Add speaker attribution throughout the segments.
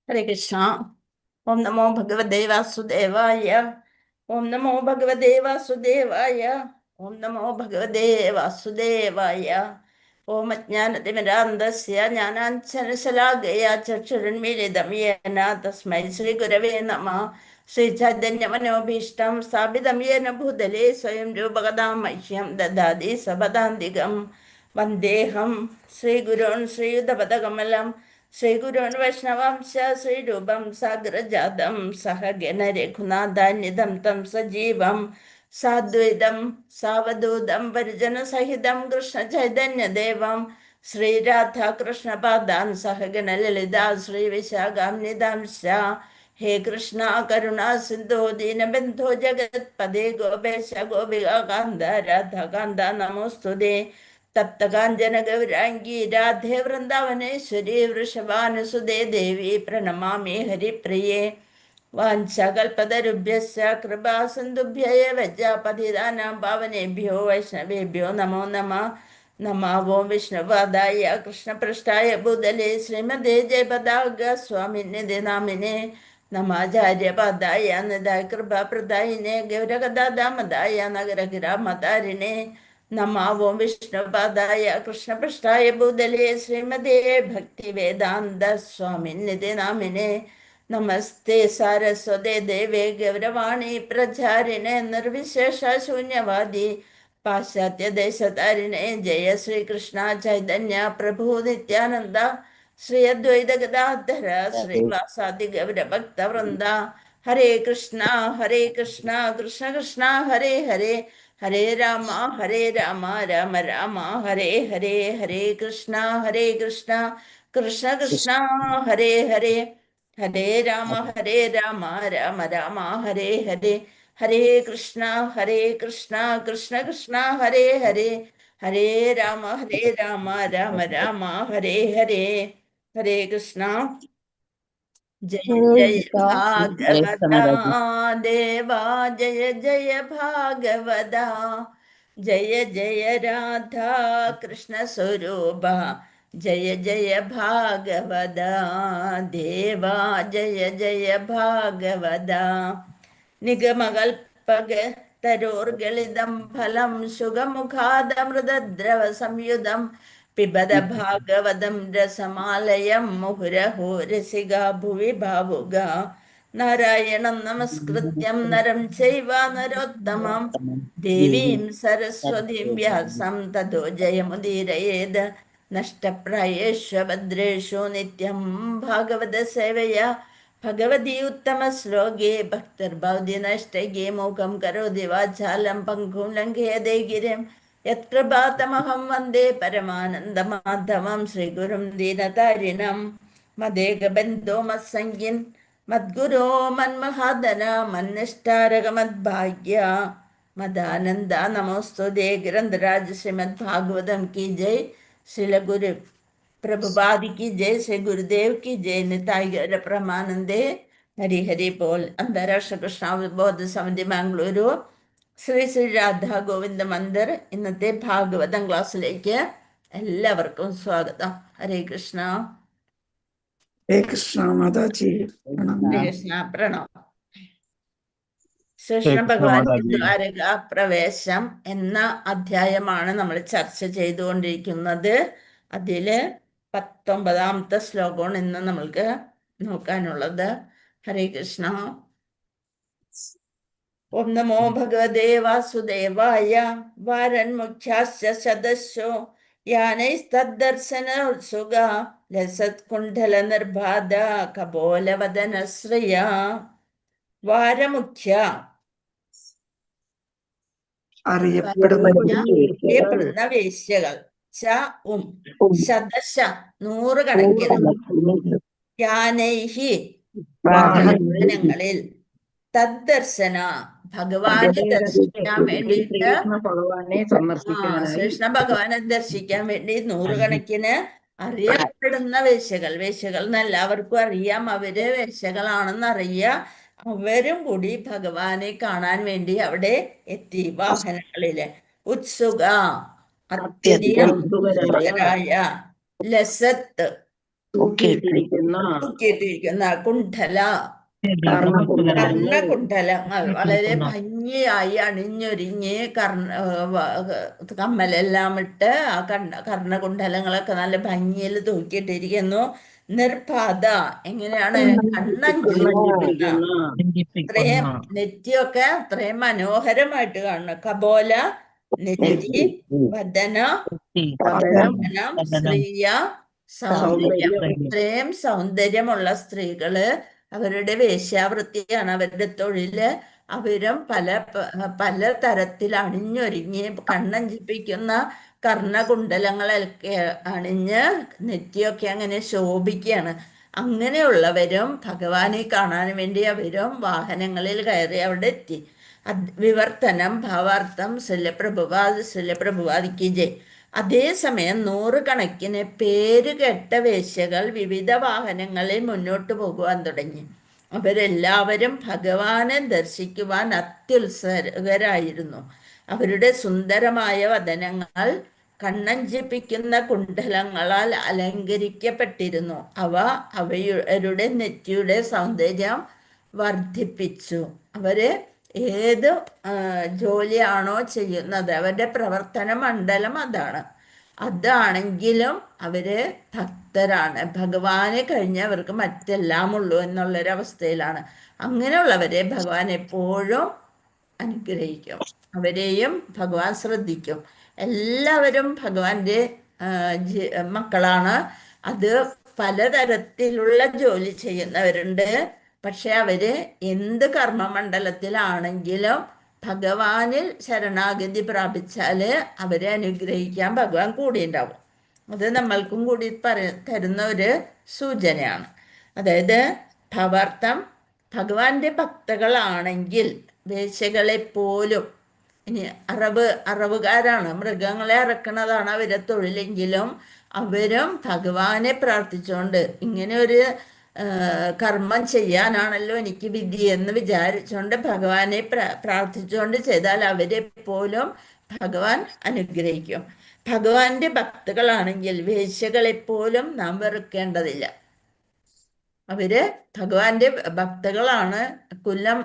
Speaker 1: ഹരേ കൃഷ്ണ. ഓം നമോ ഭഗവതേ വാസുദേവായ. ഓം നമോ ഭഗവതേ വാസുദേവായ. ഓം നമോ ഭഗവതേ വാസുദേവായ. ഓം അജ്ഞാനതിമിരാന്തസ്യ ജ്ഞാനാഞ്ജനശലാകയ ചക്ഷുരുന്മീലിതം യേന തസ്മൈ ശ്രീ ഗുരവേ നമഃ. ശ്രീചൈതന്യമനോഭീഷ്ടം സ്ഥാപിതം യേന ഭൂതലേ സ്വയം രൂപകഥാം മഹ്യം ദദാതി സപദാന്തികം. വന്ദേഹം ശ്രീഗുരോൻ ശ്രീയുതപദകമലം ശ്രീഗുരോൻ വൈഷ്ണവാംശ ശ്രീരൂപം സാഗ്രജാതം സഹഗണ രഘുനാഥാന്യതം തം സജീവം സാദ്വൈതം സാവധൂതം പരിജനസഹിതം കൃഷ്ണ ചൈതന്യദേവം ശ്രീരാധാകൃഷ്ണപാദാൻ സഹഗണ ലളിതാ ശ്രീവിശാഖാന്യതാംശ. ഹേ കൃഷ്ണ കരുണാ സിന്ധോ ദീനബന്ധോ ജഗത്പദേ ഗോപേശ ഗോപികാന്ത രാധാകാന്ത നമോസ്തുതേ. തപ്തകാഞ്ചന ഗൗരാംഗീ രാധേ വൃന്ദാവനേശ്വരി വൃഷഭാനുസുതേ ദേവി പ്രണമാമി ഹരിപ്രിയേ. വാഞ്ചകൽപതരുഭ്യസ്യ കൃപാ സിന്ധുഭ്യ ഏവ ച പതിതാനാം പാവനേഭ്യോ വൈഷ്ണവേഭ്യോ നമോ നമഃ. നമോ ഓം വിഷ്ണുപാദായ കൃഷ്ണപൃഷ്ഠായ ഭൂതലേ ശ്രീമതേ ജയപതാക സ്വാമിനിധി നാമിനെ നമാചാര്യപാദായ നിധായ കൃപാപ്രദായിനെ ഗൗരഗദാമതായ നഗരഗിരാമതാരിണേ. നമോ ഓം വിഷ്ണുപാദായ കൃഷ്ണപൃഷ്ഠായ ഭൂതലേ ശ്രീമതേ ഭക്തിവേദാന്ത സ്വാമിനിധി നാമിനെ നമസ്തേ സാരസ്വതേ ദേവേ ഗൗരവാണി പ്രചാരിണേ നിർവിശേഷ ശൂന്യവാദി പാശ്ചാത്യദേശതാരിണേ. ജയ ശ്രീകൃഷ്ണ ചൈതന്യ പ്രഭു നിത്യാനന്ദ ശ്രീ അദ്വൈത ഗദാധര ശ്രീവാസാദി ഗൗരഭക്തവൃന്ദ. ഹരേ കൃഷ്ണ കൃഷ്ണ കൃഷ്ണ ഹരേ ഹരേ ഹരേ രാമ രാമ രാമ ഹരേ ഹരേ. ഹരേ കൃഷ്ണ കൃഷ്ണ കൃഷ്ണ ഹരേ ഹരേ ഹരേ രാമ രാമ രാമ ഹരേ ഹരേ. ഹരേ കൃഷ്ണ കൃഷ്ണ കൃഷ്ണ ഹരേ ഹരേ. ഹരേ രാമ രാമ രാമ ഹരേ ഹരേ. ഹരേ കൃഷ്ണ. ജയ ജയ ഭാഗവത ദേവാ ജയ ജയ ഭാഗവത. ജയ ജയ രാധാ കൃഷ്ണ സ്വരൂപ ജയ ജയ ഭാഗവത ദേവാ ജയ ജയ ഭാഗവത. നിഗമകൽപക തരോർഗളിതം ഫലം സുഖമുഖാദമൃതദ്രവ സംയുതം പിബത ഭാഗവതം രസമാലയം മുഹുരഹോ രസിക ഭുവി ഭാവുക. നാരായണം നമസ്കൃത്യം നരം ചൈവ നരോത്തമം ദേവീം സരസ്വതീം വ്യാസം തതോ ജയമുദീരയേത്. നഷ്ടപ്രായേഷു ഭദ്രേഷു നിത്യം ഭാഗവത സേവയാ ഭഗവതി ഉത്തമ ശ്ലോകേ ഭക്തിർഭവതി നഷ്ടകേ. മൂകം കരോതി വാചാലം പങ്കും ലംഘയതേ ഗിരിം യത്കൃപാതമഹം വന്ദേ പരമാനന്ദമാധവം. ശ്രീഗുരും ദീനതാരിണം മദേകബന്ധോ മത്സംഗിൻ മദ്ഗുരോ മന്മഹാദന മന്നിഷ്ടാരകമദ്ഭാഗ്യ മദാനന്ദ നമോസ്തുതേ. ഗ്രന്ഥരാജ് ശ്രീമദ് ഭാഗവതം की जय. श्रील गुरु प्रभुपाद की जय. श्री गुरुदेव की जय. निताई गौर प्रमानंदे. हरि हरि बोल. अंतर्राष्ट्रीय कृष्णावबोध समिति मंगलूരു ശ്രീ ശ്രീ രാധാ ഗോവിന്ദ മന്ദിർ ഇന്നത്തെ ഭാഗവതം ക്ലാസ്സിലേക്ക് എല്ലാവർക്കും സ്വാഗതം. ഹരേ കൃഷ്ണ.
Speaker 2: ഹരേ കൃഷ്ണ മാതാജി.
Speaker 1: ഹരേ കൃഷ്ണ. പ്രണാം. ശ്രീകൃഷ്ണ ഭഗവാന്റെ ദ്വാരക പ്രവേശം എന്ന അധ്യായമാണ് നമ്മൾ ചർച്ച ചെയ്തുകൊണ്ടിരിക്കുന്നത്. അതില് 19ാമത്തെ ശ്ലോകമാണ് ഇന്ന് നമ്മൾക്ക് നോക്കാനുള്ളത്. ഹരേ കൃഷ്ണ. ഓം നമോ ഭഗവതേ വാസുദേവായ. വാരന്മുഖ്യാശ്ച സദസ്യോ യാനൈസ്തദ്ദർശന ഉത്സുക ലസത്കുണ്ഡല നിർബാധ കപോലവദനശ്രിയ. വാരമുഖ്യ അറിയപ്പെടുന്ന വേശ്യകൾ. ശതശ 100 കണക്കിന്. യാനൈഹി വാഹനങ്ങളിൽ. തദ്ദർശന ഭഗവാനെ ദർശിക്കാൻ വേണ്ടിയിട്ട്, കൃഷ്ണ ഭഗവാനെ ദർശിക്കാൻ വേണ്ടി 100 കണക്കിന് അറിയപ്പെടുന്ന വേശ്യകൾ. വേശ്യകൾ എന്ന് എല്ലാവർക്കും അറിയാം, അവര് വേശ്യകളാണെന്ന് അറിയാം. അവരും കൂടി ഭഗവാനെ കാണാൻ വേണ്ടി അവിടെ എത്തി വാഹനങ്ങളില്. ഉത്സുക അത്യധികം ഉത്സുകരായ. ലസത്ത് തൂക്കിയിട്ടിരിക്കുന്ന. കുണ്ഠല കർണകുണ്ഡലങ്ങൾ വളരെ ഭംഗിയായി അണിഞ്ഞൊരുങ്ങി കമ്മലെല്ലാം ഇട്ട് ആ കർണകുണ്ഡലങ്ങളൊക്കെ നല്ല ഭംഗിയിൽ തൂക്കിയിട്ടിരിക്കുന്നു. നിർബാധ എങ്ങനെയാണ്? ഇത്രയും നെറ്റിയൊക്കെ അത്രയും മനോഹരമായിട്ട് കാണുന്നു. കപോല നെറ്റി, വദന സ്ത്രീയ സൗന്ദര്യം. ഇത്രയും സൗന്ദര്യമുള്ള സ്ത്രീകള്, അവരുടെ വേശ്യാവൃത്തിയാണ് അവരുടെ തൊഴില്. അവരും പല തരത്തിൽ അണിഞ്ഞൊരുങ്ങി കണ്ണഞ്ചിപ്പിക്കുന്ന കർണകുണ്ഡലങ്ങളൊക്കെ അണിഞ്ഞ് നെറ്റിയൊക്കെ അങ്ങനെ ശോഭിക്കുകയാണ്. അങ്ങനെയുള്ളവരും ഭഗവാനെ കാണാൻ വേണ്ടി അവരും വാഹനങ്ങളിൽ കയറി അവിടെ എത്തി. വിവർത്തനം ഭാവാർത്ഥം ശല്യപ്രഭുവാദിക്ക് ജയ്. അതേസമയം 100 കണക്കിന് പേരുകെട്ട വേശ്യകൾ വിവിധ വാഹനങ്ങളിൽ മുന്നോട്ട് പോകുവാൻ തുടങ്ങി. അവരെല്ലാവരും ഭഗവാനെ ദർശിക്കുവാൻ അത്യുത്സുകരായിരുന്നു. അവരുടെ സുന്ദരമായ വദനങ്ങൾ കണ്ണഞ്ചിപ്പിക്കുന്ന കുണ്ഡലങ്ങളാൽ അലങ്കരിക്കപ്പെട്ടിരുന്നു. അവരുടെ നെറ്റിയുടെ സൗന്ദര്യം വർദ്ധിപ്പിച്ചു. അവര് ഏത് ജോലിയാണോ ചെയ്യുന്നത്, അവരുടെ പ്രവർത്തന മണ്ഡലം അതാണെങ്കിലും അവര് ഭക്തരാണ്. ഭഗവാനെ കഴിഞ്ഞ് അവർക്ക് മറ്റെല്ലാം ഉള്ളൂ എന്നുള്ളൊരവസ്ഥയിലാണ്. അങ്ങനെയുള്ളവരെ ഭഗവാൻ എപ്പോഴും അനുഗ്രഹിക്കും. അവരെയും ഭഗവാൻ ശ്രദ്ധിക്കും. എല്ലാവരും ഭഗവാന്റെ മക്കളാണ്. അത് പലതരത്തിലുള്ള ജോലി ചെയ്യുന്നവരുണ്ട്. പക്ഷെ അവര് എന്ത് കർമ്മമണ്ഡലത്തിലാണെങ്കിലും ഭഗവാനിൽ ശരണാഗതി പ്രാപിച്ചാല് അവരെ അനുഗ്രഹിക്കാൻ ഭഗവാൻ കൂടി ഉണ്ടാവും. അത് നമ്മൾക്കും കൂടി തരുന്ന ഒരു സൂചനയാണ്. അതായത് ഭവാർത്ഥം ഭഗവാന്റെ ഭക്തകളാണെങ്കിൽ വേശ്യകളെ പോലും, ഇനി അറവുകാരാണ്, മൃഗങ്ങളെ അറക്കണതാണ് അവരെ തൊഴിലെങ്കിലും അവരും ഭഗവാനെ പ്രാർത്ഥിച്ചുകൊണ്ട് ഇങ്ങനെ ഒരു കർമ്മം ചെയ്യാനാണല്ലോ എനിക്ക് വിധി എന്ന് വിചാരിച്ചുകൊണ്ട് ഭഗവാനെ പ്രാർത്ഥിച്ചുകൊണ്ട് ചെയ്താൽ അവരെ പോലും ഭഗവാൻ അനുഗ്രഹിക്കും. ഭഗവാന്റെ ഭക്തകളാണെങ്കിൽ വേശ്യകളെപ്പോലും നാം വെറുക്കേണ്ടതില്ല. അവര് ഭഗവാന്റെ ഭക്തകളാണ്. കുലം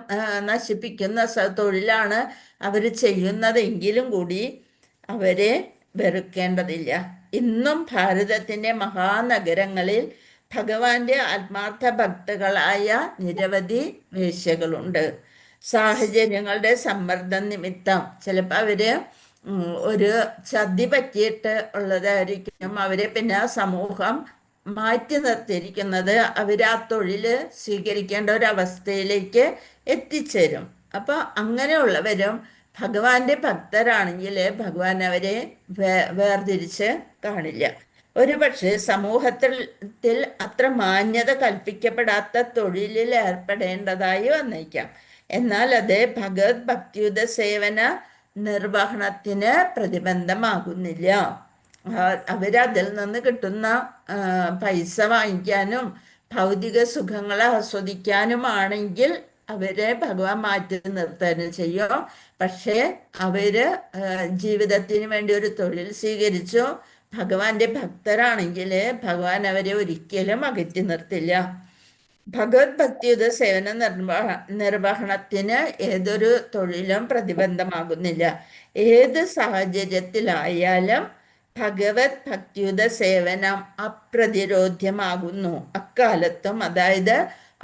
Speaker 1: നശിപ്പിക്കുന്ന തൊഴിലാണ് അവര് ചെയ്യുന്നതെങ്കിലും കൂടി അവരെ വെറുക്കേണ്ടതില്ല. ഇന്നും ഭാരതത്തിന്റെ മഹാനഗരങ്ങളിൽ ഭഗവാന്റെ ആത്മാർത്ഥ ഭക്തകളായ നിരവധി വേശ്യകളുണ്ട്. സാഹചര്യങ്ങളുടെ സമ്മർദ്ദം നിമിത്തം ചിലപ്പോൾ അവര് ഒരു ചതി പറ്റിയിട്ട് ഉള്ളതായിരിക്കും. അവരെ പിന്നെ സമൂഹം മാറ്റി നിർത്തിയിരിക്കുന്നത്. അവർ ആ തൊഴില് സ്വീകരിക്കേണ്ട ഒരവസ്ഥയിലേക്ക് എത്തിച്ചേരും. അപ്പൊ അങ്ങനെയുള്ളവരും ഭഗവാന്റെ ഭക്തരാണെങ്കിൽ ഭഗവാൻ അവരെ വേർതിരിച്ച് കാണില്ല. ഒരുപക്ഷെ സമൂഹത്തിൽ അത്ര മാന്യത കൽപ്പിക്കപ്പെടാത്ത തൊഴിലിൽ ഏർപ്പെടേണ്ടതായി വന്നേക്കാം. എന്നാൽ അത് ഭഗവത് ഭക്തിയുത സേവന നിർവഹണത്തിന് പ്രതിബന്ധമാകുന്നില്ല. അവരതിൽ നിന്ന് കിട്ടുന്ന പൈസ വാങ്ങിക്കാനും ഭൗതിക സുഖങ്ങളെ ആസ്വദിക്കാനുമാണെങ്കിൽ അവരെ ഭഗവാൻ മാറ്റി നിർത്താനും ചെയ്യും. പക്ഷേ അവര് ജീവിതത്തിന് വേണ്ടി ഒരു തൊഴിൽ സ്വീകരിച്ചു ഭഗവാന്റെ ഭക്തരാണെങ്കിൽ ഭഗവാൻ അവരെ ഒരിക്കലും അകറ്റി നിർത്തില്ല. ഭഗവത് ഭക്തിയുത സേവന നിർവഹണത്തിന് ഏതൊരു തൊഴിലും പ്രതിബന്ധമാകുന്നില്ല. ഏത് സാഹചര്യത്തിലായാലും ഭഗവത് ഭക്തിയുത സേവനം അപ്രതിരോധ്യമാകുന്നു. അക്കാലത്തും, അതായത്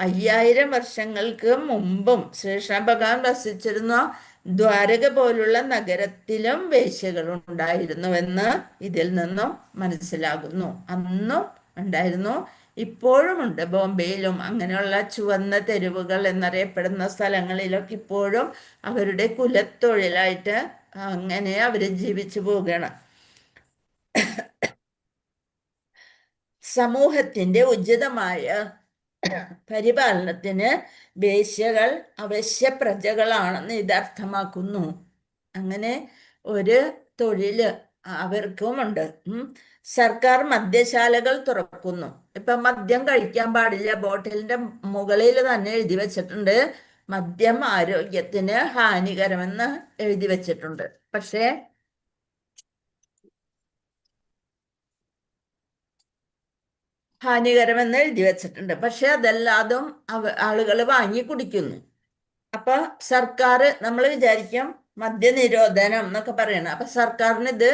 Speaker 1: 5000 വർഷങ്ങൾക്ക് മുമ്പും ശ്രീകൃഷ്ണ ഭഗവാൻ വസിച്ചിരുന്ന ദ്വാരക പോലുള്ള നഗരത്തിലും വേശ്യകൾ ഉണ്ടായിരുന്നുവെന്ന് ഇതിൽ നിന്നും മനസ്സിലാകുന്നു. അന്നും ഉണ്ടായിരുന്നു, ഇപ്പോഴുമുണ്ട്. ബോംബെയിലും അങ്ങനെയുള്ള ചുവന്ന തെരുവുകൾ എന്നറിയപ്പെടുന്ന സ്ഥലങ്ങളിലൊക്കെ ഇപ്പോഴും അവരുടെ കുലത്തൊഴിലായിട്ട് അങ്ങനെ അവർ ജീവിച്ചു പോവുകയാണ്. സമൂഹത്തിന്റെ ഉചിതമായ പരിപാലനത്തിന് വേശ്യകൾ അവശ്യ പ്രജകളാണെന്ന് ഇത് അർത്ഥമാക്കുന്നു. അങ്ങനെ ഒരു തൊഴില് അവർക്കുമുണ്ട്. സർക്കാർ മദ്യശാലകൾ തുറക്കുന്നു. ഇപ്പൊ മദ്യം കഴിക്കാൻ പാടില്ല, ബോട്ടിലിന്റെ മുകളിൽ തന്നെ എഴുതി വെച്ചിട്ടുണ്ട്, മദ്യം ആരോഗ്യത്തിന് ഹാനികരമെന്ന് എഴുതി വെച്ചിട്ടുണ്ട്. പക്ഷേ ഹാനികരമെന്ന് എഴുതി വെച്ചിട്ടുണ്ട്, പക്ഷെ അതെല്ലാതും ആളുകൾ വാങ്ങി കുടിക്കുന്നു. അപ്പൊ സർക്കാർ, നമ്മൾ വിചാരിക്കും മദ്യനിരോധനം എന്നൊക്കെ പറയണം, അപ്പൊ സർക്കാരിന് ഇത്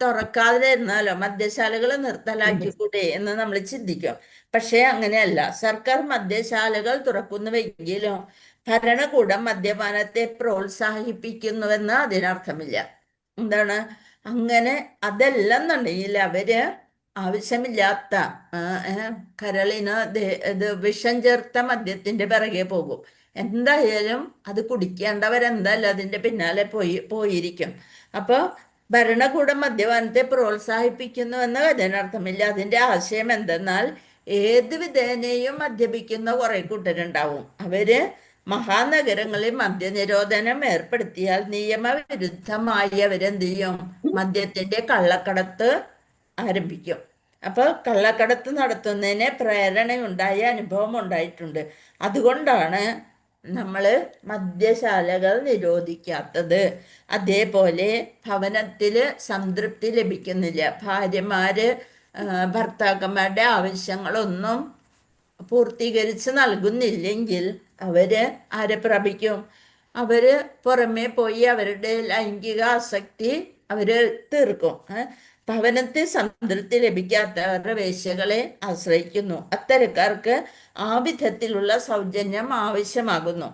Speaker 1: തുറക്കാതെ ഇരുന്നാലോ, മദ്യശാലകൾ നിർത്തലാക്കിക്കൂടെ എന്ന് നമ്മൾ ചിന്തിക്കും. പക്ഷേ അങ്ങനെയല്ല. സർക്കാർ മദ്യശാലകൾ തുറക്കുന്നുവെങ്കിലും ഭരണകൂടം മദ്യപാനത്തെ പ്രോത്സാഹിപ്പിക്കുന്നുവെന്ന് അതിനർത്ഥമില്ല. എന്താണ് അങ്ങനെ? അതല്ലെന്നുണ്ടെങ്കിൽ അവര് ആവശ്യമില്ലാത്ത കരളിന് ഇത് വിഷം ചേർത്ത മദ്യത്തിന്റെ പിറകെ പോകും. എന്തായാലും അത് കുടിക്കേണ്ടവരെന്തായാലും അതിന്റെ പിന്നാലെ പോയിരിക്കും. അപ്പൊ ഭരണകൂടം മദ്യപാനത്തെ പ്രോത്സാഹിപ്പിക്കുന്നുവെന്ന് അതിനർത്ഥമില്ല. അതിന്റെ ആശയം എന്തെന്നാൽ, ഏത് വിധേനയും മദ്യപിക്കുന്ന കുറെ കൂട്ടരുണ്ടാവും. അവര് മഹാനഗരങ്ങളിൽ മദ്യനിരോധനം ഏർപ്പെടുത്തിയാൽ നിയമവിരുദ്ധമായി അവരെന്ത് ചെയ്യും? മദ്യത്തിന്റെ കള്ളക്കടത്ത് ആരംഭിക്കും. അപ്പൊ കള്ളക്കടത്ത് നടത്തുന്നതിന് പ്രേരണയുണ്ടായ അനുഭവം ഉണ്ടായിട്ടുണ്ട്. അതുകൊണ്ടാണ് നമ്മൾ മദ്യശാലകൾ നിരോധിക്കാത്തത്. അതേപോലെ ഭവനത്തിൽ സംതൃപ്തി ലഭിക്കുന്നില്ല, ഭാര്യമാര് ഭർത്താക്കന്മാരുടെ ആവശ്യങ്ങളൊന്നും പൂർത്തീകരിച്ച് നൽകുന്നില്ലെങ്കിൽ അവര് ആരെ പ്രാപിക്കും? അവര് പുറമേ പോയി അവരുടെ ലൈംഗിക ആസക്തി അവര് തീർക്കും. ഭവനത്തെ സംതൃപ്തി ലഭിക്കാത്തവരുടെ വേശ്യകളെ ആശ്രയിക്കുന്നു. അത്തരക്കാർക്ക് ആ വിധത്തിലുള്ള സൗജന്യം ആവശ്യമാകുന്നു.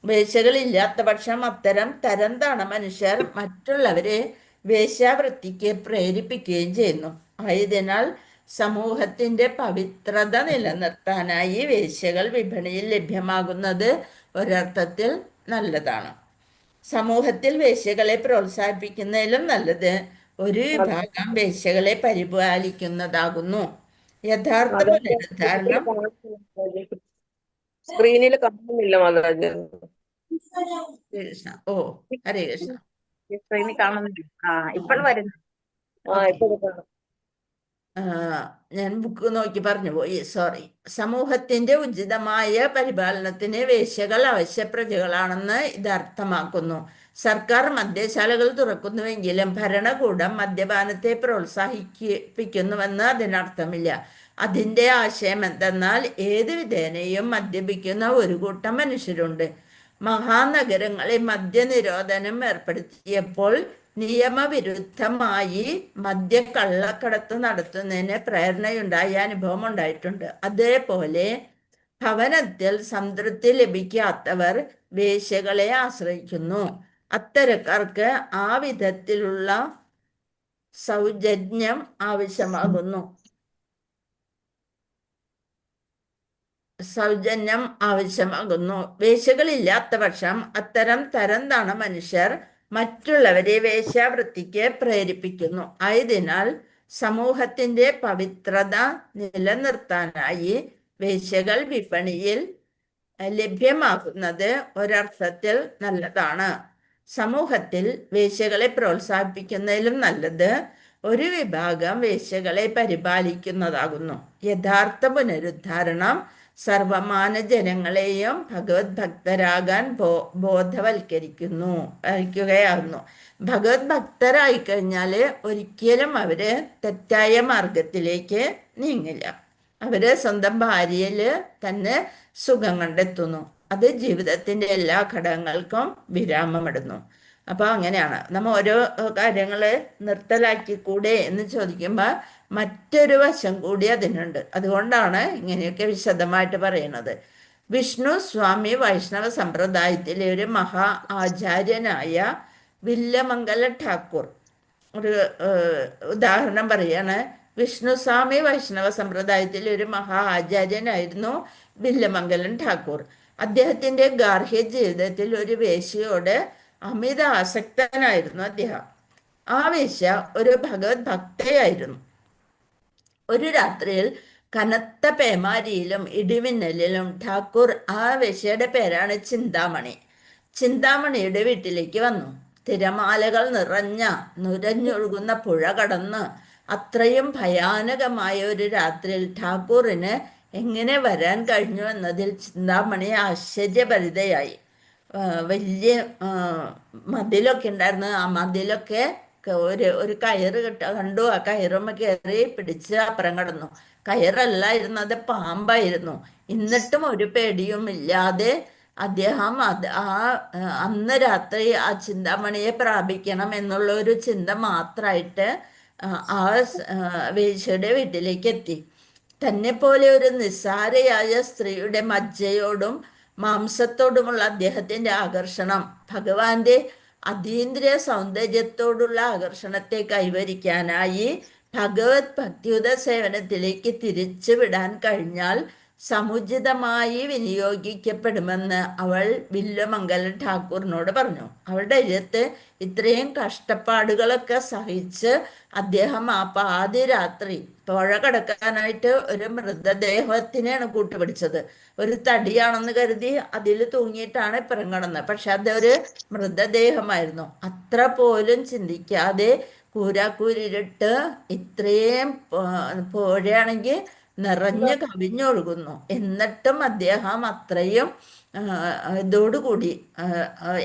Speaker 1: വേശ്യകളില്ലാത്ത പക്ഷം അത്തരം തരംതാണ മനുഷ്യർ മറ്റുള്ളവരെ വേശ്യാവൃത്തിക്ക് പ്രേരിപ്പിക്കുകയും ചെയ്യുന്നു. ആയതിനാൽ സമൂഹത്തിന്റെ പവിത്രത നിലനിർത്താനായി വേശ്യകൾ വിപണിയിൽ ലഭ്യമാകുന്നത് ഒരർത്ഥത്തിൽ നല്ലതാണ്. സമൂഹത്തിൽ വേശ്യകളെ പ്രോത്സാഹിപ്പിക്കുന്നതിലും നല്ലത് ഒരു വിഭാഗം വേശ്യകളെ പരിപാലിക്കുന്നതാകുന്നു. യഥാർത്ഥ പുനരുദ്ധാരണം
Speaker 2: സ്ക്രീനിൽ കാണുന്നില്ല മാതാജി.
Speaker 1: കൃഷ്ണ. ഓ, ഹരേ കൃഷ്ണ.
Speaker 3: സ്ക്രീനിൽ കാണുന്നില്ല. ഇപ്പോൾ വരുന്നു.
Speaker 1: ഞാൻ ബുക്ക് നോക്കി പറഞ്ഞു പോയി, സോറി. സമൂഹത്തിന്റെ ഉചിതമായ പരിപാലനത്തിന് വേശ്യകൾ അവശ്യപ്രജകളാണെന്ന് ഇത് അർത്ഥമാക്കുന്നു. സർക്കാർ മദ്യശാലകൾ തുറക്കുന്നുവെങ്കിലും ഭരണകൂടം മദ്യപാനത്തെ പ്രോത്സാഹിപ്പിക്കുന്നുവെന്ന് അതിനർത്ഥമില്ല. അതിന്റെ ആശയം എന്തെന്നാൽ, ഏത് വിധേനയും മദ്യപിക്കുന്ന ഒരു കൂട്ടം മനുഷ്യരുണ്ട്. മഹാനഗരങ്ങളിൽ മദ്യനിരോധനം ഏർപ്പെടുത്തിയപ്പോൾ നിയമവിരുദ്ധമായി മദ്യ കള്ളക്കടത്ത് നടത്തുന്നതിന് പ്രേരണയുണ്ടായ അനുഭവം ഉണ്ടായിട്ടുണ്ട്. അതേപോലെ ഭവനത്തിൽ സംതൃപ്തി ലഭിക്കാത്തവർ വേശ്യകളെ ആശ്രയിക്കുന്നു. അത്തരക്കാർക്ക് ആ വിധത്തിലുള്ള സൗജന്യം ആവശ്യമാകുന്നു. വേശ്യകളില്ലാത്ത പക്ഷം അത്തരം തരംതാണ മനുഷ്യർ മറ്റുള്ളവരെ വേശ്യാവൃത്തിക്ക് പ്രേരിപ്പിക്കുന്നു. ആയതിനാൽ സമൂഹത്തിന്റെ പവിത്രത നിലനിർത്താനായി വേശ്യകൾ വിപണിയിൽ ലഭ്യമാകുന്നത് ഒരർത്ഥത്തിൽ നല്ലതാണ്. സമൂഹത്തിൽ വേശ്യകളെ പ്രോത്സാഹിപ്പിക്കുന്നതിലും നല്ലത് ഒരു വിഭാഗം വേശ്യകളെ പരിപാലിക്കുന്നതാകുന്നു. യഥാർത്ഥ പുനരുദ്ധാരണം സർവമാന ജനങ്ങളെയും ഭഗവത് ഭക്തരാകാൻ ബോധവൽക്കരിക്കുകയാകുന്നു. ഭഗവത് ഭക്തരായി കഴിഞ്ഞാൽ ഒരിക്കലും അവര് തെറ്റായ മാർഗത്തിലേക്ക് നീങ്ങില്ല. അവര് സ്വന്തം ഭാര്യയില് തന്നെ സുഖം കണ്ടെത്തുന്നു. അത് ജീവിതത്തിന്റെ എല്ലാ ഘടകങ്ങൾക്കും വിരാമമിടുന്നു. അപ്പൊ അങ്ങനെയാണ് നമ്മ ഓരോ കാര്യങ്ങള് നിർത്തലാക്കിക്കൂടെ എന്ന് ചോദിക്കുമ്പോൾ മറ്റൊരു വശം കൂടി അതിനുണ്ട്. അതുകൊണ്ടാണ് ഇങ്ങനെയൊക്കെ വിശദമായിട്ട് പറയുന്നത്. വിഷ്ണു സ്വാമി വൈഷ്ണവ സമ്പ്രദായത്തിലെ ഒരു മഹാ ആചാര്യനായ വില്ലമംഗല ഠാക്കൂർ ഒരു ഉദാഹരണം പറയാണ്. വിഷ്ണുസ്വാമി വൈഷ്ണവ സമ്പ്രദായത്തിലെ ഒരു മഹാ ആചാര്യനായിരുന്നു വില്ലമംഗലം ഠാക്കൂർ. അദ്ദേഹത്തിന്റെ ഗാർഹ്യ ജീവിതത്തിൽ ഒരു വേശ്യയോട് അമിത ആസക്തനായിരുന്നു അദ്ദേഹം. ആ വേശ്യ ഒരു ഭഗവത് ഭക്തയായിരുന്നു. ഒരു രാത്രിയിൽ കനത്ത പേമാരിയിലും ഇടിമിന്നലിലും ഠാക്കൂർ, ആ വേശ്യയുടെ പേരാണ് ചിന്താമണി, ചിന്താമണിയുടെ വീട്ടിലേക്ക് വന്നു. തിരമാലകൾ നിറഞ്ഞ നുരഞ്ഞൊഴുകുന്ന പുഴ കടന്ന് അത്രയും ഭയാനകമായ ഒരു രാത്രിയിൽ ഠാക്കൂറിന് എങ്ങനെ വരാൻ കഴിഞ്ഞു എന്നതിൽ ചിന്താമണി ആശ്ചര്യഭരിതയായി. വലിയ മതിലൊക്കെ ഉണ്ടായിരുന്നു. ആ മതിലൊക്കെ ഒരു കയറ് കണ്ടു. ആ കയറുമ്മ കയറി പിടിച്ച് അപ്പുറം കടന്നു. കയറല്ലായിരുന്നു, അത് പാമ്പായിരുന്നു. എന്നിട്ടും ഒരു പേടിയും ഇല്ലാതെ അദ്ദേഹം അന്ന് രാത്രി ആ ചിന്താമണിയെ പ്രാപിക്കണം എന്നുള്ള ഒരു ചിന്ത മാത്രമായിട്ട് ആ വേശ്യയുടെ വീട്ടിലേക്ക് എത്തി. തന്നെ പോലെ ഒരു നിസ്സാരയായ സ്ത്രീയുടെ മജ്ജയോടും മാംസത്തോടുമുള്ള അദ്ദേഹത്തിന്റെ ആകർഷണം ഭഗവാന്റെ അതീന്ദ്രിയ സൗന്ദര്യത്തോടുള്ള ആകർഷണത്തെ കൈവരിക്കാനായി ഭഗവത് ഭക്തിയുത സേവനത്തിലേക്ക് തിരിച്ചു വിടാൻ കഴിഞ്ഞാൽ സമുചിതമായി വിനിയോഗിക്കപ്പെടുമെന്ന് അവൾ വില്ലമംഗലം ഠാക്കൂറിനോട് പറഞ്ഞു. അവളുടെ എഴുത്ത് ഇത്രയും കഷ്ടപ്പാടുകളൊക്കെ സഹിച്ച് അദ്ദേഹം ആ പാതിരാത്രി പുഴ കടക്കാനായിട്ട് ഒരു മൃതദേഹത്തിനെയാണ് കൂട്ടുപിടിച്ചത്. ഒരു തടിയാണെന്ന് കരുതി അതിൽ തൂങ്ങിയിട്ടാണ് ഇപ്പുറം കടന്നത്. പക്ഷെ അതൊരു മൃതദേഹമായിരുന്നു. അത്ര പോലും ചിന്തിക്കാതെ കൂരാക്കൂരിട്ട് ഇത്രയും പുഴയാണെങ്കിൽ നിറഞ്ഞ് കവിഞ്ഞൊഴുകുന്നു. എന്നിട്ടും അദ്ദേഹം അത്രയും ഇതോടുകൂടി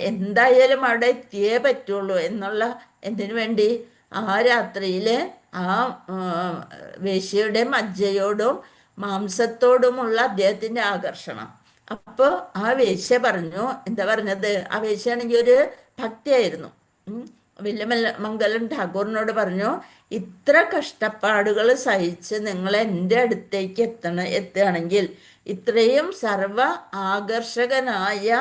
Speaker 1: എന്തായാലും അവിടെ എത്തിയേ പറ്റുള്ളൂ എന്നുള്ള എന്തിനു വേണ്ടി ആ രാത്രിയില് ആ വേശ്യയുടെ മജ്ജയോടും മാംസത്തോടുമുള്ള അദ്ദേഹത്തിന്റെ ആകർഷണം. അപ്പോൾ ആ വേശ്യ പറഞ്ഞു, എന്താ പറഞ്ഞത്, ആ വേശ്യയാണെങ്കിൽ ഒരു ഭക്തിയായിരുന്നു. വില്ലമംഗലം ഠാക്കൂറിനോട് പറഞ്ഞു, ഇത്ര കഷ്ടപ്പാടുകൾ സഹിച്ച് നിങ്ങൾ എൻ്റെ അടുത്തേക്ക് എത്തുകയാണെങ്കിൽ ഇത്രയും സർവ ആകർഷകനായ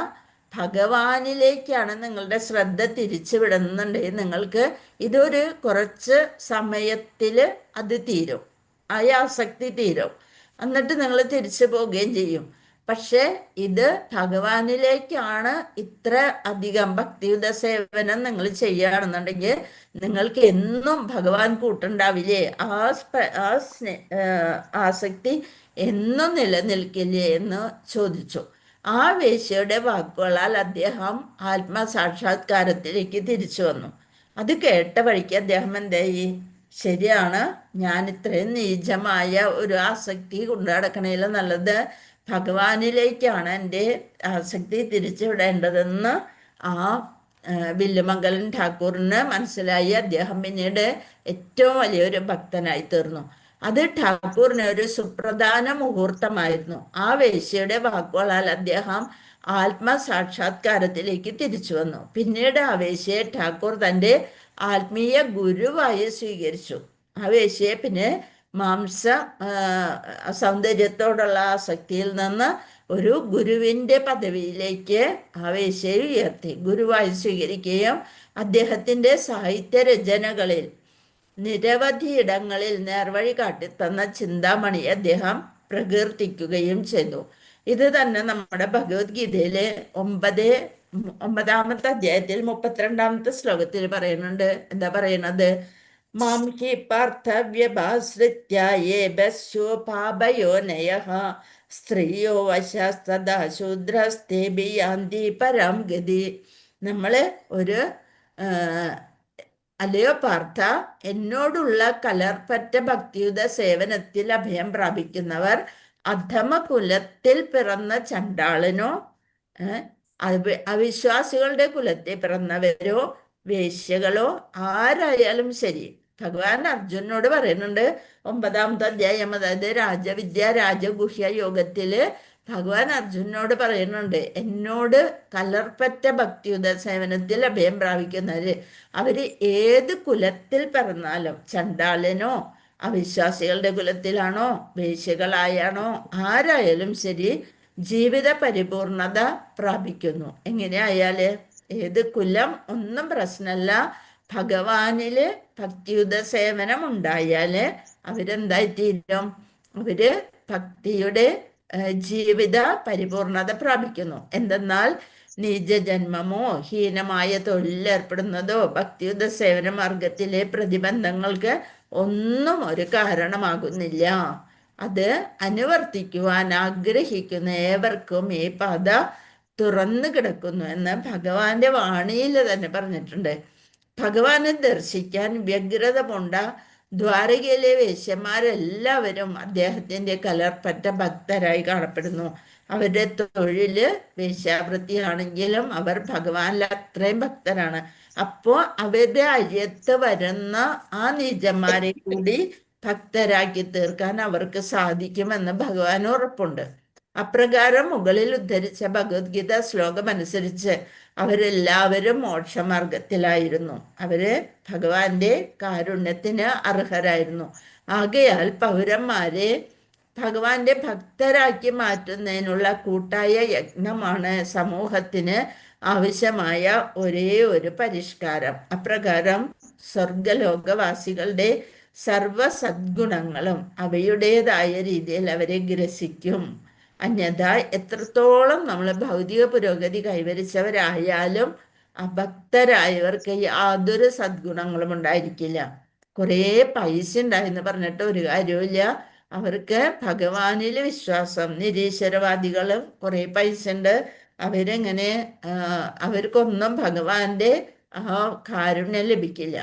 Speaker 1: ഭഗവാനിലേക്കാണ് നിങ്ങളുടെ ശ്രദ്ധ തിരിച്ചു വിടുന്നുണ്ടെങ്കിൽ നിങ്ങൾക്ക് ഇതൊരു കുറച്ച് സമയത്തിൽ അത് തീരും, ആ ആസക്തി തീരും, എന്നിട്ട് നിങ്ങൾ തിരിച്ചു പോവുകയും ചെയ്യും. പക്ഷെ ഇത് ഭഗവാനിലേക്കാണ് ഇത്ര അധികം ഭക്തിയുത സേവനം നിങ്ങൾ ചെയ്യുകയാണെന്നുണ്ടെങ്കിൽ നിങ്ങൾക്ക് എന്നും ഭഗവാൻ കൂട്ടുണ്ടാവില്ലേ, ആസക്തി എന്നും നിലനിൽക്കില്ലേ എന്ന് ചോദിച്ചു. ആ വേശ്യയുടെ വാക്കുകളാൽ അദ്ദേഹം ആത്മസാക്ഷാത്കാരത്തിലേക്ക് തിരിച്ചു വന്നു. അത് കേട്ട വഴിക്ക് അദ്ദേഹം എന്തായി, ശരിയാണ്, ഞാൻ ഇത്രയും നീചമായ ഒരു ആസക്തി കൊണ്ടു നടക്കണേൽ നല്ലത് ഭഗവാനിലേക്കാണ് എൻ്റെ ആസക്തി തിരിച്ചു വിടേണ്ടതെന്ന് ആ വില്ലമംഗലം ഠാക്കൂറിന് മനസ്സിലായി. അദ്ദേഹം പിന്നീട് ഏറ്റവും വലിയൊരു ഭക്തനായി തീർന്നു. അത് ഠാക്കൂറിന് ഒരു സുപ്രധാന മുഹൂർത്തമായിരുന്നു. ആ വേശ്യയുടെ വാക്കുകളാൽ അദ്ദേഹം ആത്മസാക്ഷാത്കാരത്തിലേക്ക് തിരിച്ചു വന്നു. പിന്നീട് ആ വേശ്യയെ ഠാക്കൂർ തൻ്റെ ആത്മീയ ഗുരുവായി സ്വീകരിച്ചു. ആ വേശ്യയെ പിന്നെ മാംസ സൗന്ദര്യത്തോടുള്ള ആസക്തിയിൽ നിന്ന് ഒരു ഗുരുവിൻ്റെ പദവിയിലേക്ക് ആ വേശ്യയെ ഉയർത്തി ഗുരുവായി സ്വീകരിക്കുകയും അദ്ദേഹത്തിൻ്റെ സാഹിത്യ രചനകളിൽ നിരവധി ഇടങ്ങളിൽ നേർവഴി കാട്ടിത്തന്ന ചിന്താമണി അദ്ദേഹം പ്രകീർത്തിക്കുകയും ചെയ്തു. ഇത് തന്നെ നമ്മുടെ ഭഗവത്ഗീതയിലെ 9-ാമത്തെ അധ്യായത്തിൽ 32-ാമത്തെ ശ്ലോകത്തിൽ പറയുന്നുണ്ട്. എന്താ പറയുന്നത്? മാം ഹി പാർത്ഥവ്യഭാശ്രിത്യ യേ ബസ്യോപാപയോനയഃ സ്ത്രീയോ വശസ്തദാ ശൂദ്രസ്തേ യാന്തി പരാം ഗതി. നമ്മള് ഒരു അല്ലയോ പാർത്ഥ, എന്നോടുള്ള കലർപ്പറ്റ ഭക്തിയുത സേവനത്തിൽ അഭയം പ്രാപിക്കുന്നവർ അധമ കുലത്തിൽ പിറന്ന ചണ്ടാളനോ അവിശ്വാസികളുടെ കുലത്തിൽ പിറന്നവരോ വേശ്യകളോ ആരായാലും ശരി, ഭഗവാൻ അർജുനനോട് പറയുന്നുണ്ട് 9ാമത്തെ അധ്യായം, അതായത് രാജവിദ്യ രാജഗുഹ്യ യോഗത്തില് ഭഗവാൻ അർജുനനോട് പറയുന്നുണ്ട്, എന്നോട് കലർപ്പറ്റ ഭക്തിയുത സേവനത്തിൽ അഭയം പ്രാപിക്കുന്നവര് അവര് ഏത് കുലത്തിൽ പിറന്നാലും, ചണ്ടാളനോ അവിശ്വാസികളുടെ കുലത്തിലാണോ വേശ്യകളായാണോ ആരായാലും ശരി, ജീവിത പരിപൂർണത പ്രാപിക്കുന്നു. എങ്ങനെയായാല് ഏത് കുലം ഒന്നും പ്രശ്നമല്ല, ഭഗവാനില് ഭക്തിയുത സേവനം ഉണ്ടായാല് അവരെന്തായിത്തീരും? അവര് ഭക്തിയുടെ ജീവിത പരിപൂർണത പ്രാപിക്കുന്നു. എന്തെന്നാൽ നീചജന്മമോ ഹീനമായ തൊഴിലേർപ്പെടുന്നതോ ഭക്തിയുത സേവന മാർഗത്തിലെ പ്രതിബന്ധങ്ങൾക്ക് ഒന്നും ഒരു കാരണമാകുന്നില്ല. അത് അനുവർത്തിക്കുവാൻ ആഗ്രഹിക്കുന്ന ഏവർക്കും ഈ പാത തുറന്നു കിടക്കുന്നു എന്ന് ഭഗവാന്റെ വാണിയിൽ തന്നെ പറഞ്ഞിട്ടുണ്ട്. ഭഗവാനെ ദർശിക്കാൻ വ്യഗ്രത പൂണ്ട ദ്വാരകയിലെ വേശ്യന്മാരെല്ലാവരും അദ്ദേഹത്തിന്റെ കലർപ്പറ്റ ഭക്തരായി കാണപ്പെടുന്നു. അവരുടെ തൊഴില് വേശ്യാവൃത്തിയാണെങ്കിലും അവർ ഭഗവാനിൽ അത്രയും ഭക്തരാണ്. അപ്പോ അവരുടെ അരിയത്ത് വരുന്ന ആ നീചന്മാരെ കൂടി ഭക്തരാക്കി തീർക്കാൻ അവർക്ക് സാധിക്കുമെന്ന് ഭഗവാൻ ഉറപ്പുണ്ട്. അപ്രകാരം മുകളിൽ ഉദ്ധരിച്ച ഭഗവത്ഗീത ശ്ലോകം അനുസരിച്ച് അവരെല്ലാവരും മോക്ഷമാർഗത്തിലായിരുന്നു. അവര് ഭഗവാന്റെ കാരുണ്യത്തിന് അർഹരായിരുന്നു. ആകയാൽ പൗരന്മാരെ ഭഗവാന്റെ ഭക്തരാക്കി മാറ്റുന്നതിനുള്ള കൂട്ടായ യജ്ഞമാണ് സമൂഹത്തിന് ആവശ്യമായ ഒരേ ഒരു പരിഷ്കാരം. അപ്രകാരം സ്വർഗലോകവാസികളുടെ സർവ സദ്ഗുണങ്ങളും അവയുടേതായ രീതിയിൽ അവരെ ഗ്രസിക്കും. അന്യഥ എത്രത്തോളം നമ്മൾ ഭൗതിക പുരോഗതി കൈവരിച്ചവരായാലും അഭക്തരായവർക്ക് യാതൊരു സദ്ഗുണങ്ങളും ഉണ്ടായിരിക്കില്ല. കുറേ പൈസ ഉണ്ടായെന്ന് പറഞ്ഞിട്ട് ഒരു കാര്യമില്ല. അവർക്ക് ഭഗവാനിൽ വിശ്വാസം, നിരീശ്വരവാദികളും കുറേ പൈസ ഉണ്ട്, അവരെങ്ങനെ അവർക്കൊന്നും ഭഗവാന്റെ കാരുണ്യം ലഭിക്കില്ല.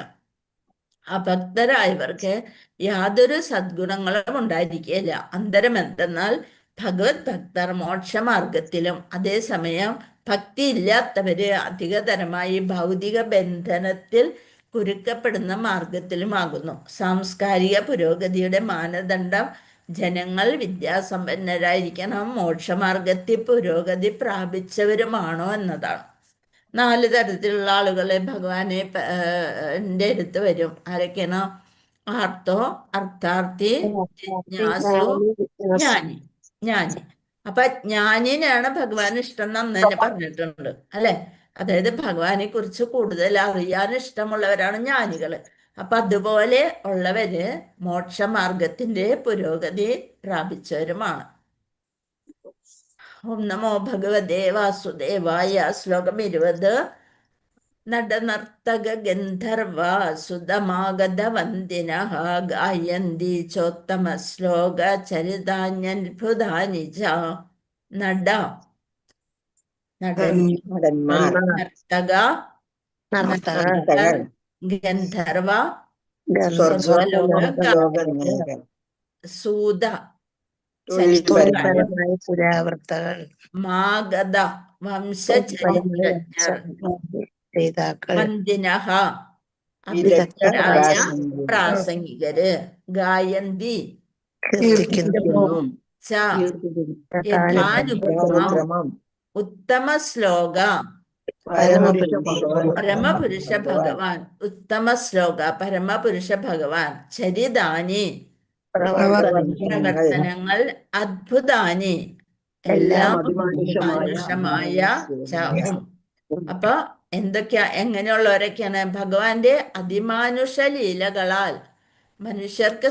Speaker 1: അഭക്തരായവർക്ക് യാതൊരു സദ്ഗുണങ്ങളും ഉണ്ടായിരിക്കില്ല. അന്തരം എന്തെന്നാൽ ഭഗവത് ഭക്തർ മോക്ഷമാർഗത്തിലും അതേസമയം ഭക്തി ഇല്ലാത്തവര് അധികതരമായി ഭൗതിക ബന്ധനത്തിൽ കുരുക്കപ്പെടുന്ന മാർഗത്തിലുമാകുന്നു. സാംസ്കാരിക പുരോഗതിയുടെ മാനദണ്ഡം ജനങ്ങൾ വിദ്യാസമ്പന്നരായിരിക്കണം, മോക്ഷമാർഗത്തിൽ പുരോഗതി പ്രാപിച്ചവരുമാണോ എന്നതാണ്. 4 തരത്തിലുള്ള ആളുകളെ ഭഗവാനെ അടുത്ത് വരും. ആരൊക്കെയാണ്? ആർത്തോ, അർത്ഥാർത്ഥി, ജിജ്ഞാസു, ജ്ഞാനി. ജ്ഞാനി. അപ്പൊ ജ്ഞാനിനെയാണ് ഭഗവാൻ ഇഷ്ടം എന്ന് തന്നെ പറഞ്ഞിട്ടുണ്ട്, അല്ലെ? അതായത് ഭഗവാനെ കുറിച്ച് കൂടുതൽ അറിയാൻ ഇഷ്ടമുള്ളവരാണ് ജ്ഞാനികള്. അപ്പൊ അതുപോലെ ഉള്ളവര് മോക്ഷമാർഗത്തിന്റെ പുരോഗതി പ്രാപിച്ചവരുമാണ്. ഓം നമോ ഭഗവതേ വാസുദേവായ. ശ്ലോകം 20. നടനർത്തക ഗന്ധർവ സുതമാഗത വന്ദിനഃ ഗായന്തി ചോത്തമ ശ്ലോക ചരിതാന്യത്ഭുതാനി ച. നട, നടൻ, നർത്തക, ഗന്ധർവ, സ്വർഗലോക, സൂത,
Speaker 4: പുരാവർത്തകർ,
Speaker 1: മാഗധ, വംശചരിത്രജ്ഞർ, വന്ദിനഃ, അഭിജ്ഞരായ പ്രാസംഗികര്, ഗായന്തി, ച, യഥാനുക്രമം, ഉത്തമ ശ്ലോക, പരമപുരുഷ ഭഗവാൻ, ഉത്തമ ശ്ലോക പരമപുരുഷ ഭഗവാൻ, ചരിതാനി പ്രവർത്തനങ്ങൾ, അദ്ഭുതാനി എല്ലാം മാനുഷമായ ചാവും. അപ്പൊ എങ്ങനെയുള്ളവരൊക്കെയാണ്? ഭഗവാന്റെ അതിമാനുഷ ലീലകളാൽ മനുഷ്യർക്ക്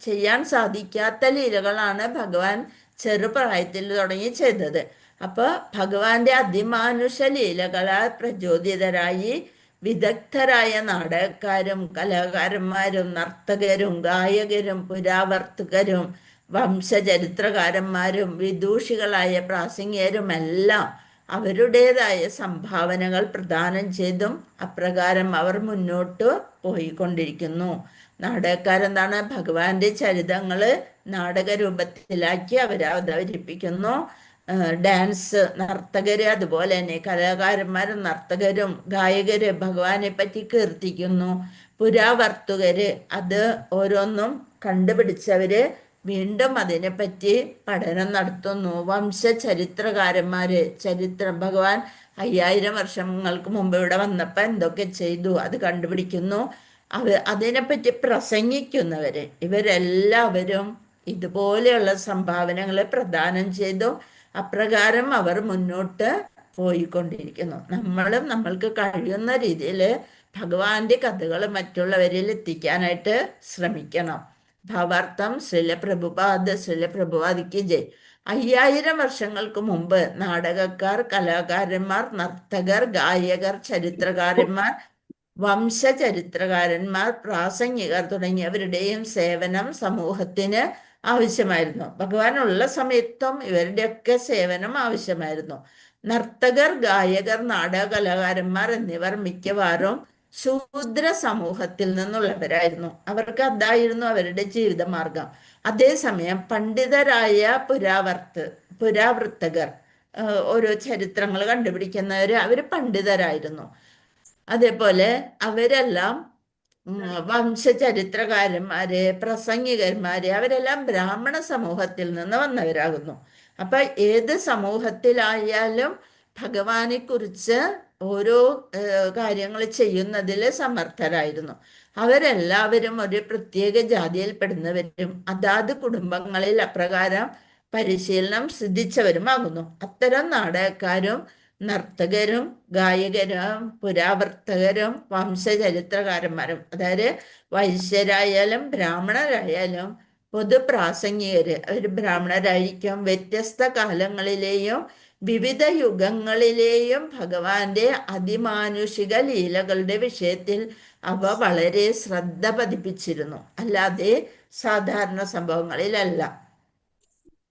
Speaker 1: ചെയ്യാൻ സാധിക്കാത്ത ലീലകളാണ് ഭഗവാൻ ചെറുപ്രായത്തിൽ തുടങ്ങി ചെയ്തത്. അപ്പൊ ഭഗവാന്റെ അതിമാനുഷ ലീലകളാൽ പ്രചോദിതരായി വിദഗ്ധരായ നാടകക്കാരും കലാകാരന്മാരും നർത്തകരും ഗായകരും പുരാവർത്തകരും വംശചരിത്രകാരന്മാരും വിദൂഷികളായ പ്രാസംഗികരും എല്ലാം അവരുടേതായ സംഭാവനകൾ പ്രദാനം ചെയ്തും അപ്രകാരം അവർ മുന്നോട്ട് പോയിക്കൊണ്ടിരിക്കുന്നു. നാടകക്കാരെന്താണ്? ഭഗവാന്റെ ചരിതങ്ങള് നാടകരൂപത്തിലാക്കി അവരവതരിപ്പിക്കുന്നു. ഡാൻസ് നർത്തകര്, അതുപോലെ തന്നെ കലാകാരന്മാരും നർത്തകരും ഗായകര് ഭഗവാനെ പറ്റി കീർത്തിക്കുന്നു. പുരാവർത്തുകര്, അത് ഓരോന്നും കണ്ടുപിടിച്ചവര് വീണ്ടും അതിനെപ്പറ്റി പഠനം നടത്തുന്നു. വംശചരിത്രകാരന്മാര് ഭഗവാൻ 5000 വർഷങ്ങൾക്ക് മുമ്പ് ഇവിടെ വന്നപ്പോൾ എന്തൊക്കെ ചെയ്തു അത് കണ്ടുപിടിക്കുന്നു. അതിനെപ്പറ്റി പ്രസംഗിക്കുന്നവര് ഇവരെല്ലാവരും ഇതുപോലെയുള്ള സംഭാവനകളെ പ്രദാനം ചെയ്തു. അപ്രകാരം അവർ മുന്നോട്ട് പോയിക്കൊണ്ടിരിക്കുന്നു. നമ്മളും നമ്മൾക്ക് കഴിയുന്ന രീതിയിൽ ഭഗവാന്റെ കഥകൾ മറ്റുള്ളവരിൽ എത്തിക്കാനായിട്ട് ശ്രമിക്കണം. ഭാവാർത്ഥം ശ്രീല പ്രഭുപാദിക്ക് ജയ്. 5000 വർഷങ്ങൾക്ക് മുമ്പ് നാടകക്കാർ, കലാകാരന്മാർ, നർത്തകർ, ഗായകർ, ചരിത്രകാരന്മാർ, വംശചരിത്രകാരന്മാർ, പ്രാസംഗികർ തുടങ്ങിയവരുടെയും സേവനം സമൂഹത്തിന് ആവശ്യമായിരുന്നു. ഭഗവാനുള്ള സമയത്തും ഇവരുടെയൊക്കെ സേവനം ആവശ്യമായിരുന്നു. നർത്തകർ, ഗായകർ, നാടക കലാകാരന്മാർ എന്നിവർ മിക്കവാറും ശൂദ്ര സമൂഹത്തിൽ നിന്നുള്ളവരായിരുന്നു. അവർക്ക് അതായിരുന്നു അവരുടെ ജീവിതമാർഗം. അതേസമയം പണ്ഡിതരായ പുരാവൃത്തകർ, ഓരോ ചരിത്രങ്ങൾ കണ്ടുപിടിക്കുന്നവർ, അവർ പണ്ഡിതരായിരുന്നു. അതേപോലെ അവരെല്ലാം വംശചരിത്രകാരന്മാര്, പ്രസംഗികന്മാര്, അവരെല്ലാം ബ്രാഹ്മണ സമൂഹത്തിൽ നിന്ന് വന്നവരാകുന്നു. അപ്പൊ ഏത് സമൂഹത്തിലായാലും ഭഗവാനെ കുറിച്ച് ഓരോ കാര്യങ്ങൾ ചെയ്യുന്നതിൽ സമർത്ഥരായിരുന്നു. അവരെല്ലാവരും ഒരു പ്രത്യേക ജാതിയിൽപ്പെടുന്നവരും അതാത് കുടുംബങ്ങളിൽ അപ്രകാരം പരിശീലനം സിദ്ധിച്ചവരുമാകുന്നു. അത്തരം നാടകക്കാരും നർത്തകരും ഗായകരും പുരാവർത്തകരും വംശചരിത്രകാരന്മാരും, അതായത് വൈശ്യരായാലും ബ്രാഹ്മണരായാലും പൊതുപ്രാസംഗികര്, അവർ ബ്രാഹ്മണരായിരിക്കും. വ്യത്യസ്ത കാലങ്ങളിലെയും വിവിധ യുഗങ്ങളിലെയും ഭഗവാന്റെ അതിമാനുഷിക ലീലകളുടെ വിഷയത്തിൽ അവ വളരെ ശ്രദ്ധ പതിപ്പിച്ചിരുന്നു, അല്ലാതെ സാധാരണ സംഭവങ്ങളിലല്ല.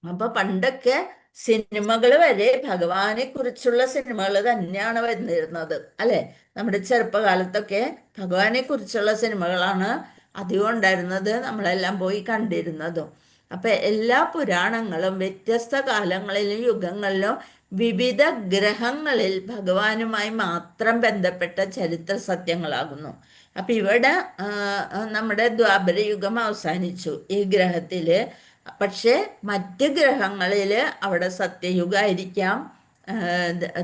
Speaker 1: അപ്പൊ പണ്ടൊക്കെ സിനിമകൾ വരെ ഭഗവാനെ കുറിച്ചുള്ള സിനിമകൾ തന്നെയാണ് വന്നിരുന്നത്, അല്ലെ? നമ്മുടെ ചെറുപ്പകാലത്തൊക്കെ ഭഗവാനെ കുറിച്ചുള്ള സിനിമകളാണ് അധികം ഉണ്ടായിരുന്നത്, നമ്മളെല്ലാം പോയി കണ്ടിരുന്നതും. അപ്പൊ എല്ലാ പുരാണങ്ങളും വ്യത്യസ്ത കാലങ്ങളിലും യുഗങ്ങളിലും വിവിധ ഗ്രഹങ്ങളിൽ ഭഗവാനുമായി മാത്രം ബന്ധപ്പെട്ട ചരിത്ര സത്യങ്ങളാകുന്നു. അപ്പൊ ഇവിടെ നമ്മുടെ ദ്വാപര യുഗം അവസാനിച്ചു ഈ ഗ്രഹത്തില്. പക്ഷെ മറ്റ് ഗ്രഹങ്ങളിൽ അവിടെ സത്യയുഗമായിരിക്കാം,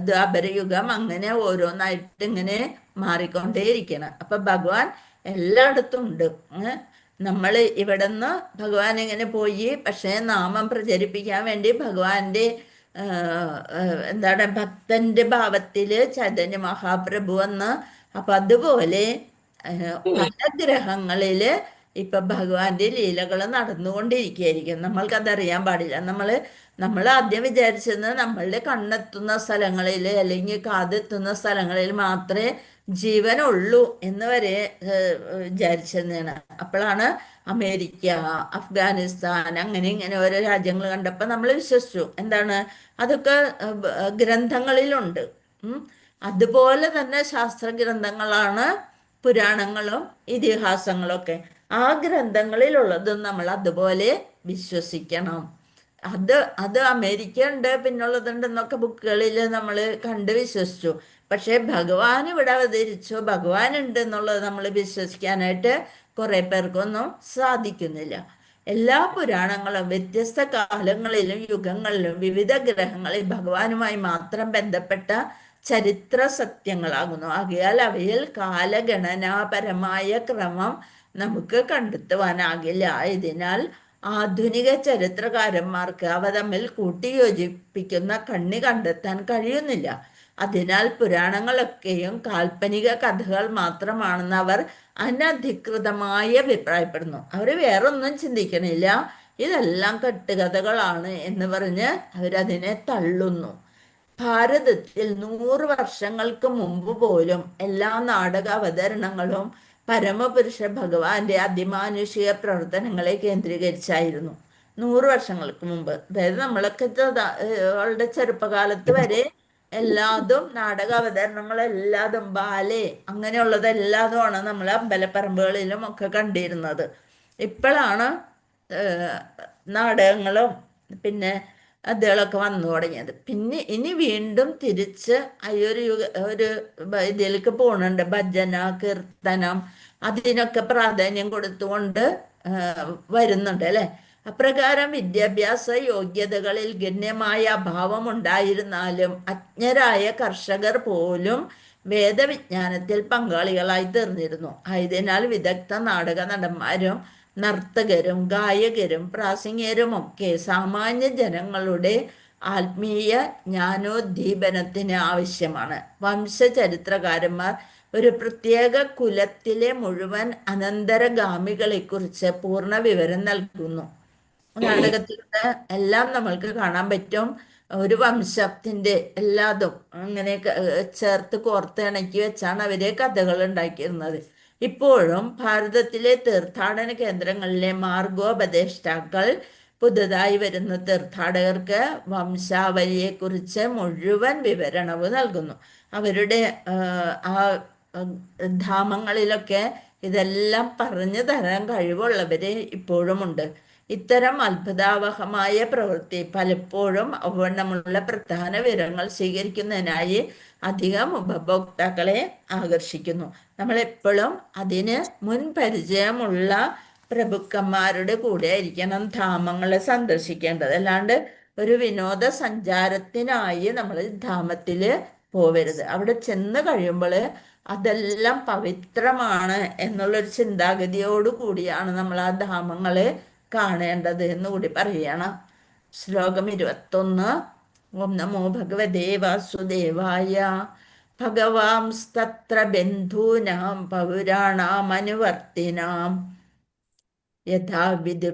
Speaker 1: ദ്വാപരയുഗം, അങ്ങനെ ഓരോന്നായിട്ട് ഇങ്ങനെ മാറിക്കൊണ്ടേയിരിക്കണം. അപ്പൊ ഭഗവാൻ എല്ലായിടത്തും ഉണ്ട്. നമ്മൾ ഇവിടെ നിന്ന് ഭഗവാൻ ഇങ്ങനെ പോയി, പക്ഷേ നാമം പ്രചരിപ്പിക്കാൻ വേണ്ടി ഭഗവാന്റെ എന്താണ് ഭക്തന്റെ ഭാവത്തില് ചൈതന്യ മഹാപ്രഭു വന്ന്, അപ്പൊ അതുപോലെ പല ഗ്രഹങ്ങളില് ഇപ്പൊ ഭഗവാന്റെ ലീലകൾ നടന്നുകൊണ്ടിരിക്കുകയായിരിക്കും. നമ്മൾക്കതറിയാൻ പാടില്ല. നമ്മൾ ആദ്യം വിചാരിച്ചത് നമ്മളുടെ കണ്ണെത്തുന്ന സ്ഥലങ്ങളിൽ അല്ലെങ്കിൽ കാതെത്തുന്ന സ്ഥലങ്ങളിൽ മാത്രമേ ജീവനുള്ളൂ എന്ന് വരെ വിചാരിച്ചതാണ്. അപ്പോഴാണ് അമേരിക്ക, അഫ്ഗാനിസ്ഥാൻ, അങ്ങനെ ഇങ്ങനെ ഓരോ രാജ്യങ്ങൾ കണ്ടപ്പോൾ നമ്മൾ വിശ്വസിച്ചു. എന്താണ്? അതൊക്കെ ഗ്രന്ഥങ്ങളിലുണ്ട്. അതുപോലെ തന്നെ ശാസ്ത്ര ഗ്രന്ഥങ്ങളാണ് പുരാണങ്ങളും ഇതിഹാസങ്ങളൊക്കെ. ആ ഗ്രന്ഥങ്ങളിലുള്ളതും നമ്മൾ അതുപോലെ വിശ്വസിക്കണം. അത് അമേരിക്ക ഉണ്ട്, പിന്നുള്ളതുണ്ടെന്നൊക്കെ ബുക്കുകളിൽ നമ്മൾ കണ്ട് വിശ്വസിച്ചു. പക്ഷെ ഭഗവാൻ ഇവിടെ അവതരിച്ചു, ഭഗവാൻ ഉണ്ട് എന്നുള്ളത് നമ്മൾ വിശ്വസിക്കാനായിട്ട് കുറെ പേർക്കൊന്നും സാധിക്കുന്നില്ല. എല്ലാ പുരാണങ്ങളും വ്യത്യസ്ത കാലങ്ങളിലും യുഗങ്ങളിലും വിവിധ ഗ്രഹങ്ങളിൽ ഭഗവാനുമായി മാത്രം ബന്ധപ്പെട്ട ചരിത്ര സത്യങ്ങളാകുന്നു. ആകയാൽ അവയിൽ കാലഗണനാപരമായ ക്രമം നമുക്ക് കണ്ടെത്തുവാനാകില്ല. ആയതിനാൽ ആധുനിക ചരിത്രകാരന്മാർക്ക് അവ തമ്മിൽ കൂട്ടിയോജിപ്പിക്കുന്ന കണ്ണി കണ്ടെത്താൻ കഴിയുന്നില്ല. അതിനാൽ പുരാണങ്ങളൊക്കെയും കാൽപ്പനിക കഥകൾ മാത്രമാണെന്ന് അവർ അനധികൃതമായി അഭിപ്രായപ്പെടുന്നു. അവർ വേറൊന്നും ചിന്തിക്കണില്ല, ഇതെല്ലാം കെട്ടുകഥകളാണ് എന്ന് പറഞ്ഞ് അവരതിനെ തള്ളുന്നു. ഭാരതത്തിൽ 100 വർഷങ്ങൾക്ക് മുമ്പ് പോലും എല്ലാ നാടക അവതരണങ്ങളും പരമപുരുഷ ഭഗവാന്റെ അതിമാനുഷിക പ്രവർത്തനങ്ങളെ കേന്ദ്രീകരിച്ചായിരുന്നു. 100 വർഷങ്ങൾക്ക് മുമ്പ്, അതായത് നമ്മളൊക്കെ അവളുടെ ചെറുപ്പകാലത്ത് വരെ എല്ലാതും നാടക അവതരണങ്ങളെല്ലാതും ബാലെ അങ്ങനെയുള്ളതെല്ലാതുമാണ് നമ്മൾ അമ്പലപ്പറമ്പുകളിലും ഒക്കെ കണ്ടിരുന്നത്. ഇപ്പോഴാണ് നാടകങ്ങളും പിന്നെ അതുകളൊക്കെ വന്നു തുടങ്ങിയത്. പിന്നെ ഇനി വീണ്ടും തിരിച്ച് ഈ ഒരു ഇതിലേക്ക് പോകുന്നുണ്ട്. ഭജന, കീർത്തനം, അതിനൊക്കെ പ്രാധാന്യം കൊടുത്തുകൊണ്ട് വരുന്നുണ്ട് അല്ലേ. അപ്രകാരം വിദ്യാഭ്യാസ യോഗ്യതകളിൽ ഗണ്യമായ അഭാവമുണ്ടായിരുന്നാലും അജ്ഞരായ കർഷകർ പോലും വേദവിജ്ഞാനത്തിൽ പങ്കാളികളായി തീർന്നിരുന്നു. ആയതിനാൽ വിദഗ്ധ നാടക നടന്മാരും നർത്തകരും ഗായകരും പ്രാസംഗികരുമൊക്കെ സാമാന്യ ജനങ്ങളുടെ ആത്മീയ ജ്ഞാനോദ്ദീപനത്തിന് ആവശ്യമാണ്. വംശചരിത്രകാരന്മാർ ഒരു പ്രത്യേക കുലത്തിലെ മുഴുവൻ അനന്തരഗാമികളെക്കുറിച്ച് പൂർണ്ണ വിവരം നൽകുന്നു. നാടകത്തിലൂടെ എല്ലാം നമ്മൾക്ക് കാണാൻ പറ്റും. ഒരു വംശത്തിന്റെ എല്ലാതും അങ്ങനെ ചേർത്ത് കോർത്തിണക്കി വെച്ചാണ് അവര് കഥകൾ ഉണ്ടാക്കിയിരുന്നത്. ഇപ്പോഴും ഭാരതത്തിലെ തീർത്ഥാടന കേന്ദ്രങ്ങളിലെ മാർഗോപദേഷ്ടാക്കൾ പുതുതായി വരുന്ന തീർത്ഥാടകർക്ക് വംശാവലിയെക്കുറിച്ച് മുഴുവൻ വിവരണവും നൽകുന്നു. അവരുടെ ആ ധാമങ്ങളിലൊക്കെ ഇതെല്ലാം പറഞ്ഞു തരാൻ കഴിവുള്ളവര് ഇപ്പോഴുമുണ്ട്. ഇത്തരം അത്ഭുതാവഹമായ പ്രവൃത്തി പലപ്പോഴും അവണ്ണമുള്ള പ്രധാന വിവരങ്ങൾ സ്വീകരിക്കുന്നതിനായി അധികം ഉപഭോക്താക്കളെ ആകർഷിക്കുന്നു. നമ്മളെപ്പോഴും അതിന് മുൻ പരിചയമുള്ള പ്രഭുക്കന്മാരുടെ കൂടെ ആയിരിക്കണം ധാമങ്ങളെ സന്ദർശിക്കേണ്ടത്. അല്ലാണ്ട് ഒരു വിനോദസഞ്ചാരത്തിനായി നമ്മൾ ധാമത്തിൽ പോവരുത്. അവിടെ ചെന്ന് കഴിയുമ്പോൾ അതെല്ലാം പവിത്രമാണ് എന്നുള്ളൊരു ചിന്താഗതിയോട് കൂടിയാണ് നമ്മൾ ആ ധാമങ്ങളെ കാണേണ്ടത് എന്നുകൂടി പറയണം. ശ്ലോകം 21. ഓം നമോ ഭഗവതേ വാസുദേവായ. ഭഗവാംസ്തത്ര ബന്ധൂനാം പൗരാണാമനുവർത്തിനാം യഥാവിധി.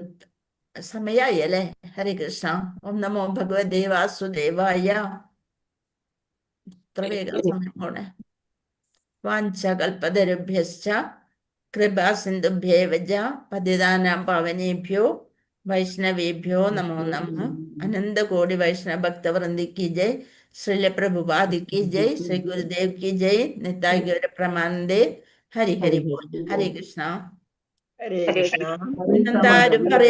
Speaker 1: സമയായി അല്ലേ? ഹരേ കൃഷ്ണ. ഓം നമോ ഭഗവതേ വാസുദേവായ. ഇത്ര വേഗം സമയം പോണേ. വാഞ്ചകൽപതരുഭ്യശ്ച കൃപാസിന്ധുഭ്യേവ ച പതിതാനാം പാവനേഭ്യോ വൈഷ്ണവേഭ്യോ നമോ നമഃ. അനന്തകോടി വൈഷ്ണവ ഭക്തവൃന്ദി की जय. श्रील प्रभुपाद की जय. श्री गुरुदेव की जय. निताय गौर प्रमानंदे. हरि हरि बोल. हरे कृष्ण.
Speaker 4: ഹരേ കൃഷ്ണ.
Speaker 1: എന്താരും പറയാ